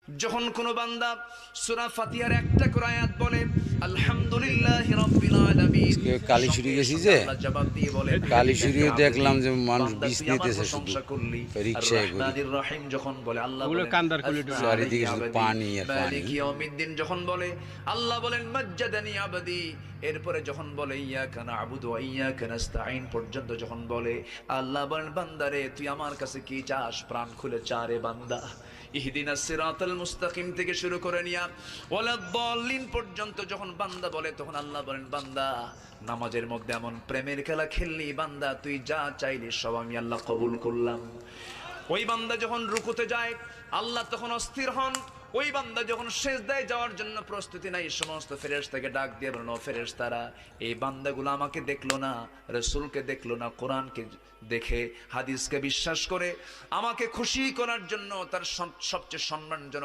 যখন কোন বান্দা সূরা ফাতিহার একটা করে আয়াত বলে আলহামদুলিল্লাহি রাব্বিল আলামিন, কালীশুরি গেছি যে আল্লাহ জবাব দিয়ে বলে কালীশুরিও দেখলাম যে মানুষ বান্দা বিষ তুই আমার নিতেছে শুধু প্রশংসা করলি। আর রিক্সায় করে রহমানির রহিম যখন বলে আল্লাহ বলেন চারিদিকে শুধু পানি আর পানি। মালিকি ইয়াউমিদ্দিন যখন বলে আল্লাহ বলেন মাজ্জাদানি আবদি। এরপরে যখন বলে ইয়াকা না'বুদু ওয়া ইয়াকা নাস্তাঈন পর্যন্ত যখন বলে আল্লাহ বলেন বান্দারে তুই আমার কাছে কি চাস, প্রাণ খুলে চা রে বান্দা। ইহদিনাস সিরাতাল মুস্তাকিম থেকে শুরু করে নিয়া ওয়ালাদ-দাল্লিন পর্যন্ত যখন বান্দা বলে তখন আল্লাহ বলেন বান্দা নামাজের মধ্যে এমন প্রেমের খেলা খেললি বান্দা, তুই যা চাইলি সব আমি আল্লাহ কবুল করলাম। ওই বান্দা যখন রুকুতে যায় আল্লাহ তখন অস্থির হন। ওই বান্দা যখন সিজদায় যাওয়ার জন্য প্রস্তুতি নাই, সমস্ত ফেরেশতাকে ডাক দিয়ে বলেন ও ফেরেশতারা, এই বান্দাগুলো আমাকে দেখলো না, রাসূলকে দেখলো না, কোরআনকে দেখে হাদিসকে বিশ্বাস করে আমাকে খুশি করার জন্য তার সবচেয়ে সম্মানজনক